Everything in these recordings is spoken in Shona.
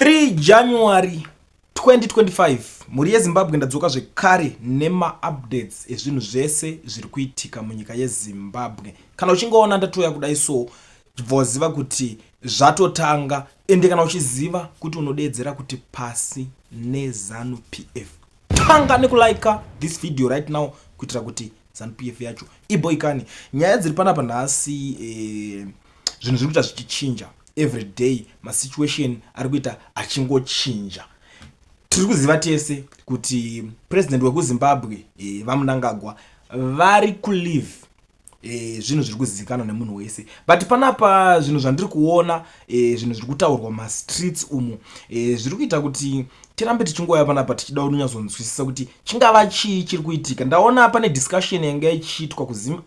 3 January 2025 muri yeZimbabwe ndadzoka zvekare nema-updates ezvinhu zvese zviri kuitika munyika yeZimbabwe. Kana uchingoona ndatoya kudai so voziva kuti zvatotanga, ende kana uchiziva kuti unodedzera kuti pasi neZanu PF, tanga nekulika this video right now kuitira kuti Zanu PF yacho iboikani. Nyaya dziri panapa nhasi zvinhu zviri kuita zvichichinja every day, masituation ari kuita achingochinja. Tiri kuziva tese kuti president wekuZimbabwe vaMnangagwa vari kulive zvinhu zviri kuzivikanwa nemunhu wese, but panapa zvinhu zvandiri kuona zvinhu zviri kutaurwa mastreets umu zviri kuita kuti tirambe tichingoya panapa tichida kunyatsokunzwisisa kuti chingava chii chiri kuitika. Ndaona pane discussion yanga ichiitwa kuZim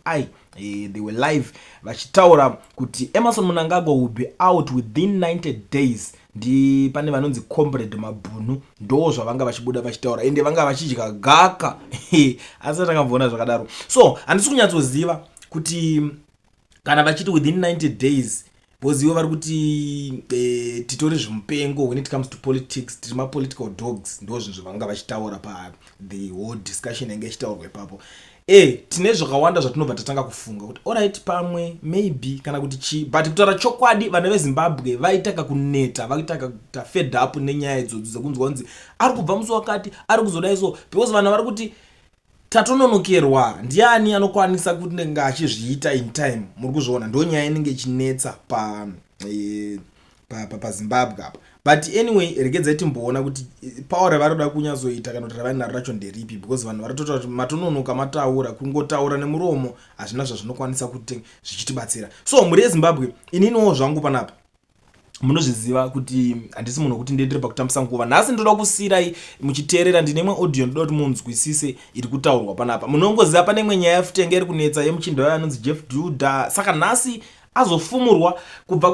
they were live vachitaura kuti Emmerson Mnangagwa will be out within 90 days. Ndi pane vanonzi comrade Mabhunu ndo zvavanga vachibuda vachitaura, ende vanga vachidya gaka asi takamboona zvakadaro. So handisi kunyatsoziva kuti kana vachiti within 90 days bozivo vari kuti titori zvimupengo when it comes to politics, tiri ma-political dogs, ndo zvinhu zvavanga vachitaura pa the whole discussion yanga ichitaurwa ipapo. Tine zvakawanda zvatinobva tatanga kufunga kuti alright, pamwe maybe kana kuti chi, but kutaura chokwadi vanhu veZimbabwe vaitaka kuneta, vaitaka kuita fed up nenyaya idzodzo dzekunzwa kunzi ari kubva musi wakati ari kuzodai so, because vanhu vari kuti tatononokerwa. Ndiani anokwanisa kuti nga achizviita in time? Muri kuzviona ndo nyaya inenge ichinetsa pa Zimbabwe apa. But anyway, regedzai timboona kuti paura varoda kunyazoita kana kuti ravana racho nderipi, because vanhu varatotaura kuti matononoka mataura, kungotaura nemuromo hazvina zvazvinokwanisa kuti zvichitibatsira. So muri yeZimbabwe ininiwo zvangu panapa munozviziva kuti handisi munhu kuti ndendere pakutambisa nguva. Nhasi ndoda kusiyirai muchiteerera, ndine imwe audio ndoda kuti munzwisise iri kutaurwa panapa. Munongoziva pane imwe nyaya yafutenge iri kunetsa yemuchinda wayo anonzi Jeff Duda. Saka nhasi azofumurwa kubva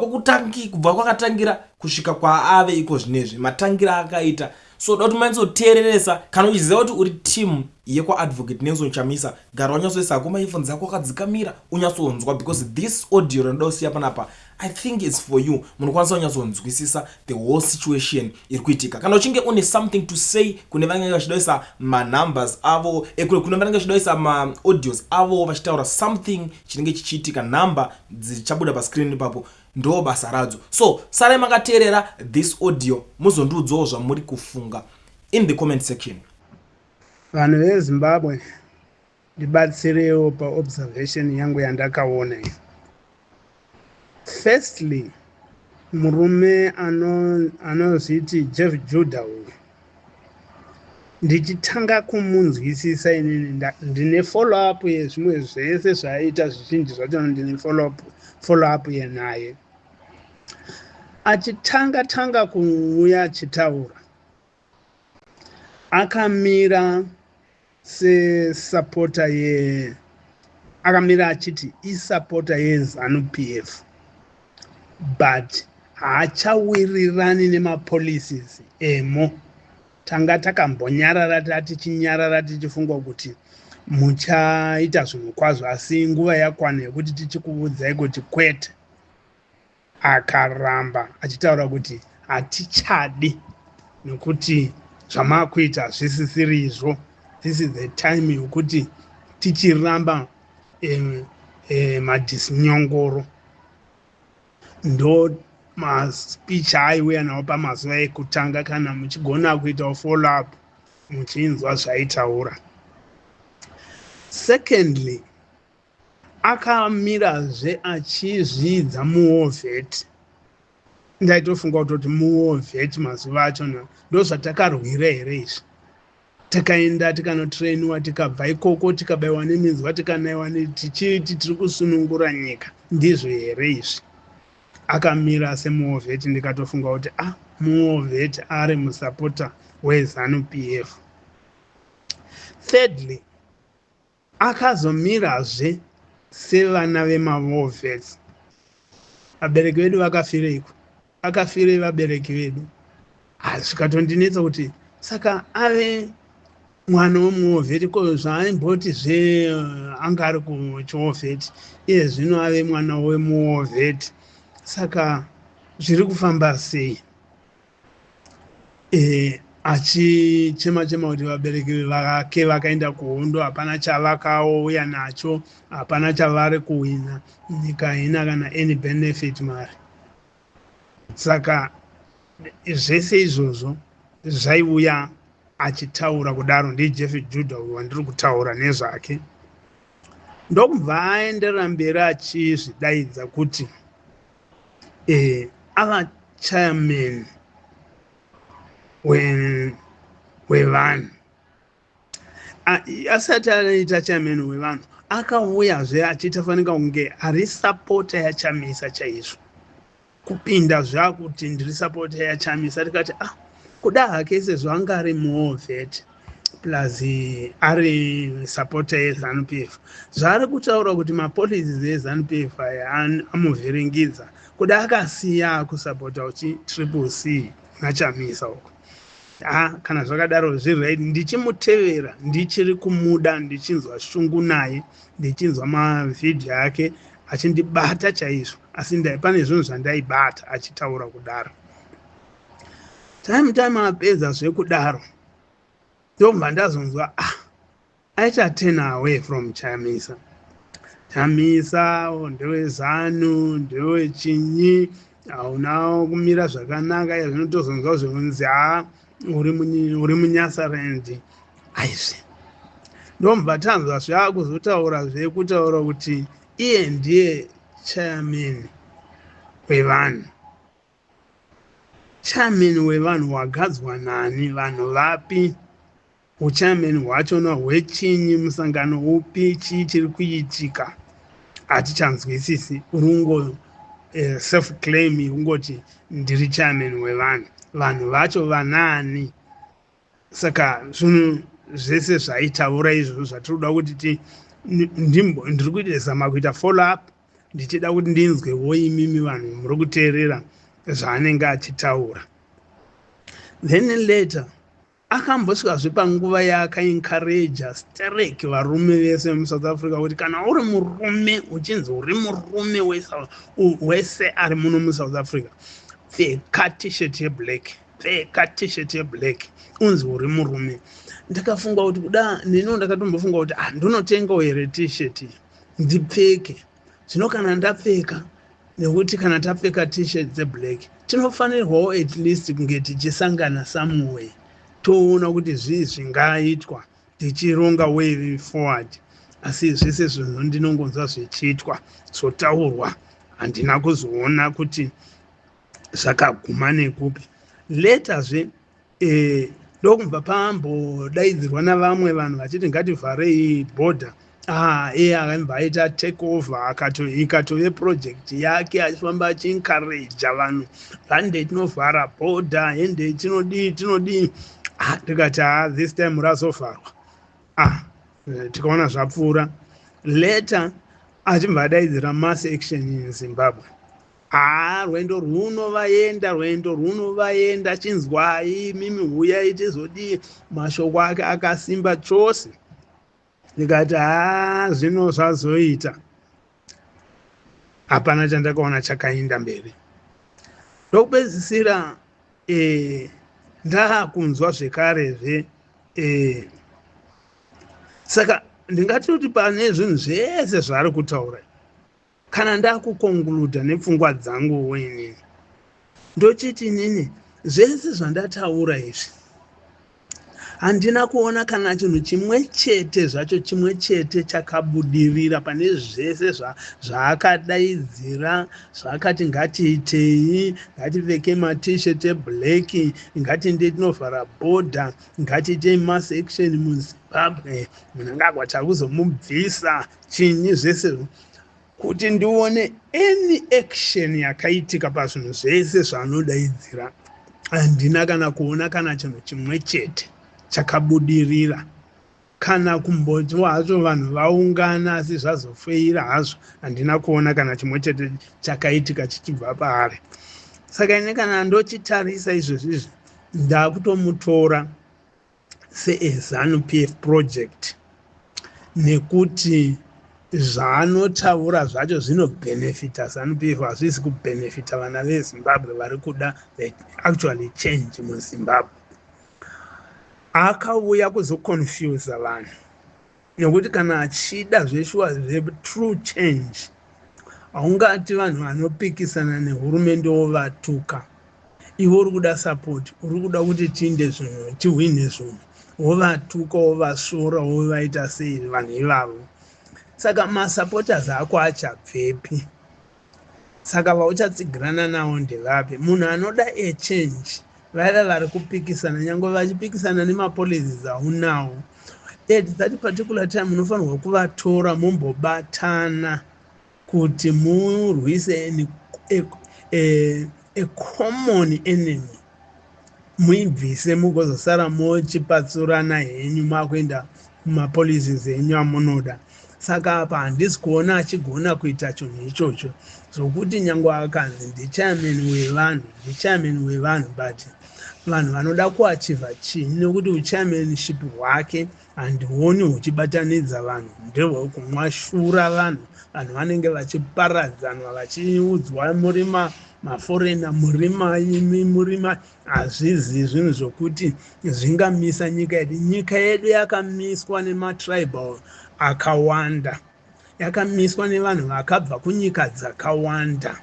kwakatangira kusvika kwaave iko zvinezvi, matangira akaita. So doda kuti manyasoteereresa. Kana uchiziva kuti uri team yekwaadvocate Nelson Chamisa, gara wanyatsoisa hako maifoni dzako wakadzikamira unyatsonzwa, because this audio rinoda kusiya panapa I think it's for you. Munokwanisa kunyatsonzwisisa the whole situation iri kuitika. Kana uchinge une something to say kune vanenge vachidoisa ma-numbers avo, kune vanenge vachidoisa ma-audios avo vachitaura something chinenge chichiitika, number dzichabuda pascreen ipapo, ndo basa radzo. So sarai makateerera this audio muzondiudzawo zvamuri kufunga in the comment section. Vanhu veZimbabwe, ndibatsirewo paobservation yangu yandakaona. Firstly, murume anozviti Jeff Duda uyu, ndichitanga kumunzwisisa inini ndine follow up yezvimwe zvese zvaiita zvizhinji zvacho, ndine follow up yenaye. Achitanga kuuya achitaura, akamira sesupporter akamira achiti isupporter yeZanu PF, but haachawirirani nemapolicies emo. Tanga takambonyarara tichinyarara tichifunga kuti muchaita zvinhu kwazvo, asi nguva yakwana yekuti tichikuudzai kuti kwete. Akaramba achitaura kuti hatichadi nekuti zvamakuita zvisisiri izvo. This is the time yokuti tichiramba madisinyongoro. Ndo maspeech aiuya nawo pamazuva ekutanga. Kana muchigona kuita follow up muchinzwa zvaitaura. Secondly, akamirazve achizvidza muovheti. Ndaitofunga kuti muovheti mazuva achona ndo zvatakarwira here izvi. Takaenda tikanotrainiwa, tikabva ikoko tikabayiwa neminzwa, tikanaiwa tichiti tiri kusunungura nyika, ndizvo here izvi. Akamira semuovheti, ndikatofunga kuti muovheti ari musapota weZanu PF. Thirdly, akazomirazve sevana vemaovheti. Vabereki vedu vakafireiko? Vakafire vabereki vedu. Zvikatondinetsa kuti saka ave mwana womuovheti, ko zvaimboti anga ari kuchiovheti, iye zvino ave mwana wemuovheti. Saka zviri kufamba sei? achichema kuti vabereki vake vakaenda kuhondo, hapana chavakauya nacho, hapana chavari kuwina, nyika haina kana any benefit mari. Saka zvese izvozvo zvaiuya achitaura kudaro ndiJeff Judah wandiri kutaura nezvake. Ndokubva aenderera mberi achizvidaidza kuti ava chairman wevanhu. Asati aita chairman wevanhu, akauyazve achitafanika kunge ari sapota yaChamisa chaizvo, kupinda zvakuti ndiri sapota yaChamisa. Tikati kuda hake sezvo anga ari muOVET plus ari sapota yeZANU-PF, zvaari kutaura kuti mapolicies eZANU-PF aya amuvhiringidza, kuda akasiya kusapota Triple C naChamisa uko. Kana zvakadaro zviright, ndichimutevera, ndichiri kumuda, ndichinzwa shungu naye, ndichinzwa mavhidhiyo ake achindibata chaizvo, asi pane zvinhu zvandaibata achitaura kudaro. Time apedza zvekudaro, ndobva ndazonzwa aita turn away from Chamisa. Chamisa ndewe ZANU, ndewe chinyi, hauna kumira zvakanaka, yazvinotozonzwa zvekunzi uri muNyasaland. Aizve ndobva tanzwa zvaakuzotaura zvekutaura kuti iye ndiye chairman wevanhu. Chairman wevanhu wagadzwa nani? Vanhu vapi? Uchairman hwachona hwechinyi? Musangano upi? Chii chiri kuitika? Hatichanzwisisi. Urungo self claim ungoti ndiri chairman wevanhu. Vanhu vacho vanani? Saka zvinhu zvese zvaitaura izvo zvatinoda kuti ndiri kuita zama kuita follow up, ndichida kuti ndinzwewo imimi vanhu muri kuteerera zvaanenge achitaura. Then later akambosvikazve panguva yaakaencourage stereke varume vese muSouth Africa kuti kana uri murume, uchinzi uri murume wese ari muno muSouth Africa, pfeka t-shirt yeblack, pfeka t-shirt yeblack, unzi uri murume. Ndakafunga kuti ndakatombofunga kuti ndinotengawo here t-shirt ndipfeke. Zvino kana ndapfeka, nekuti kana tapfeka t-shirt dzeblack tinofanirwawo at least kunge tichisangana somewhere, toona kuti zvii zvingaitwa, tichironga way forward. Asi zvese zvinhu ndinongonzwa zvichiitwa, zvotaurwa, handina kuzoona kuti zvakaguma nekupi. Letazve ndokubva pambodaidzirwa navamwe vanhu vachiti ngativharei border. Akabva aita take over, ikatove project yake, achifamba achiencourage vanhu, hande tinovhara border, hende tinodii. Tikati this time razovharwa. Tikaona zvapfuura. Later achibva adaidzira mass action in Zimbabwe. Rwendo runovaenda, chinzwai mimi huyai tizodii. Mashoko ake akasimba chose. Ndikati zvino zvazoita, hapana chandakaona chakaenda mberi. Ndokupedzisira ndakunzwa zvekarezve. Saka ndingati kuti pane zvinhu zvese zvaari kutaura, kana ndakukonkuluda nepfungwa dzangu wenini, ndochiti nini zvese zvandataura izvi handina kuona kana chinhu chimwe chete zvacho, chimwe chete chakabudirira pane zvese zvaakadaidzira, zvaakati ngatiitei, ngativheke maT-shirt eblack, ngatinde tinovhara border, ngatiitei mass action muZimbabwe, munangagwa takuzomubvisa chinyi, zvese kuti ndione any action yakaitika pazvinhu zvese zvaanodaidzira. Handina kana kuona kana chinhu chimwe chete chakabudirira, kana kumboti hacho vanhu vaungana asi zvazofeira hazvo, handina kuona kana chimwe chete chakaitika chichibva paari. Saka ine kana ndochitarisa izvozvizvi, ndakutomutora seZANU-PF project, nekuti zvaanotaura zvacho zvinobhenefita ZANU-PF, hazvisi kubhenefita vana veZimbabwe vari kuda actually change muZimbabwe. akauya kuzoconfusa vanhu nekuti kana achida zveshuwa zvetrue change haungati vanhu vanopikisana nehurumende wovatuka. Iwe uri kuda support, uri kuda kuti tiinde zvinhu tihwine zvinhu, wovatuka wovasora wovaita sei vanhu ivavo. Saka masupporters ako achabvepi? Saka vauchatsigirana nawo ndevapi? Munhu anoda echange vaya vari kupikisana, nyange vachipikisana nemapolicies aunawo, at that particular time munofanirwa kuvatora mombobatana kuti murwise a common enemy, muibvise mugozosara mochipatsurana henyu makuenda kumapolicies henyu amunoda. Saka apa handisi kuona achigona kuita chinhu ichocho zvokuti nyange akanzi ndichairman wevanhu but vanhu vanoda kuachiva chinyi, nekuti uchairmanship hwake handioni huchibatanidza vanhu, ndehwekumwashura vanhu. Vanhu vanenge vachiparadzanwa vachiudzwa muri maforena muri hazvizi zvinhu zvokuti zvingamisa nyika yedu. Nyika yedu yakamiswa nematribal akawanda, yakamiswa nevanhu vakabva kunyika dzakawanda.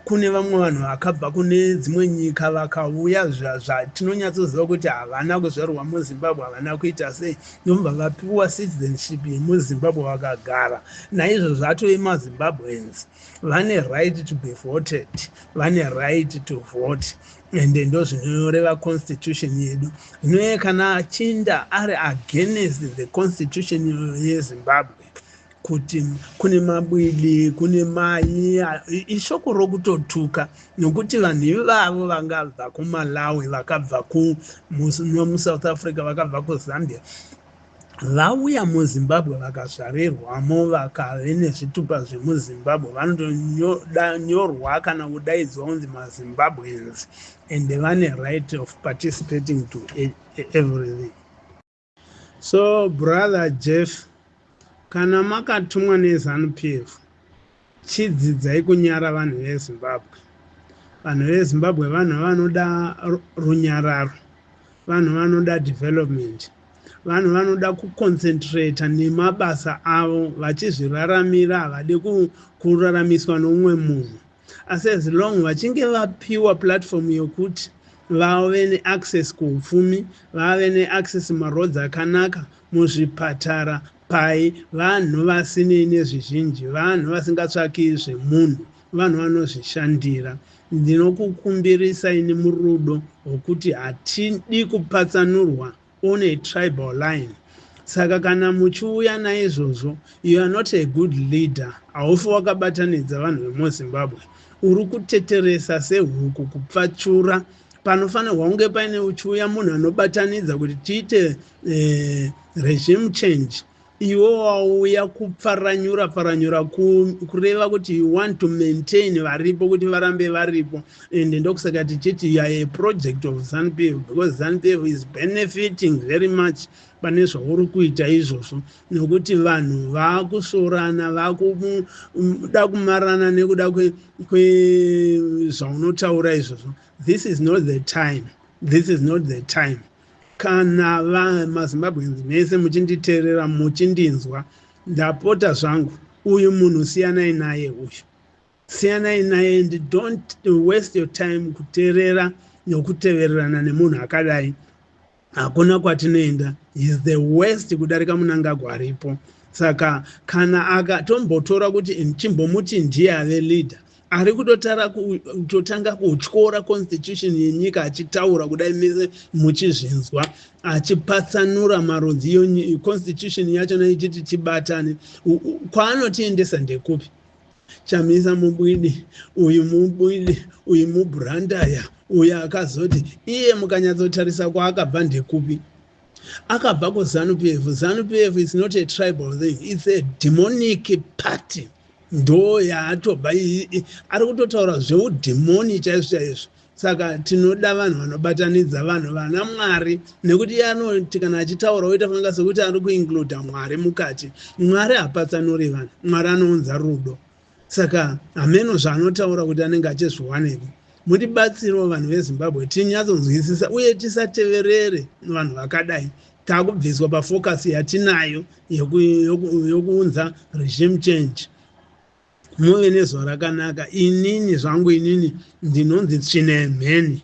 Kune vamwe vanhu vakabva kune dzimwe nyika vakauya zvatinonyatsoziva kuti havana kuzvarwa muZimbabwe, havana kuita sei, ndobva vapiwa citizenship yemuZimbabwe vakagara. Naizvozvo atove maZimbabweans vane right to be voted, vane right to vote, ende ndo zvinoreva constitution yedu. Zvinoye kana achinda ari against the constitution yeZimbabwe kuti kune mabwidi, kune mai, ishoko rokutotuka, nokuti vanhu ivavo vangabva kuMalawi, vakabva muSouth Africa, vakabva kuZambia, vauya muZimbabwe vakazvarirwamo vakave nezvitupa zvemuZimbabwe, vanotonyorwa kana kudaidzwa kunzi maZimbabweans, and vane right of participating to everything. So brother Jeff, kana makatumwa neZANU-PF, chidzidzai kunyara vanhu veZimbabwe. Vanhu veZimbabwe vanhu vanoda runyararo, vanhu vanoda development, vanhu vanoda kuconcentrata nemabasa avo, vachizviraramira, havadi kuraramiswa noumwe munhu. Asi as long vachinge vapiwa platform yokuti vave neaccess kuupfumi, vave neaccess maroads akanaka, muzvipatara, pai vanhu vasinei nezvizhinji, vanhu vasingatsvaki zvemunhu, vanhu vanozvishandira. Ndinokukumbirisa ini murudo wokuti hatidi kupatsanurwa on a tribal line. Saka kana muchiuya naizvozvo, you are not a good leader. Haufi wakabatanidza vanhu vemuZimbabwe, uri kuteteresa sehuku kupfachura. Panofanirwa kunge paine uchiuya munhu anobatanidza kuti tiite regime change. Iwo wauya kupfaranyura kureva kuti you want to maintain varipo kuti varambe varipo, ende ndokusaka tichiti you are a project of ZANU-PF, because ZANU-PF is benefiting very much pane zvauri kuita izvozvo, nokuti vanhu vakusorana, vakuda kumarana nekuda kwezvaunotaura izvozvo. This is not the time. This is not the time. Kana maZimbabweans mese muchinditeerera muchindinzwa, ndapota zvangu, uyu munhu siyanai naye, uyu siyanai naye, and don't waste your time kuteerera nokutevererana nemunhu akadai. Hakuna kwatinoenda, he is the worst kudarika Mnangagwa aripo. Saka kana akatombotora kuti chimbomuti ndiye ave leader, ari kutotanga kutyora constitution yenyika, achitaura kudai mese muchizvinzwa, achipatsanura marodzi constitution yachona ichiti tibatane. Kwaanotiendesa ndekupi? Chamisa mubwidi, uyu mubrandaya, uyu akazoti iye mukanyatsotarisa kwaakabva ndekupi? Akabva kuZANU-PF. ZANU-PF is not a tribal thing, it's a demonic party. Ndo yaatobva ari kutotaura zveudhimoni chaizvo. Saka tinoda vanhu vanobatanidza vanhu vana Mwari, nekuti anoti kana achitaura oita funga sekuti ari kuinclude Mwari mukati. Mwari hapatsanuri vanhu, Mwari anounza rudo. Saka hameno zvaanotaura kuti anenge achizviwanepi. mutibatsirewo vanhu vezimbabwe tinyatsonzwisisa uye tisateverere vanhu vakadai. Takubviswa pafocus yatinayo yokuunza regime change. Muve nezuva rakanaka. Inini zvangu inini ndinonzi Tsvina Mheni.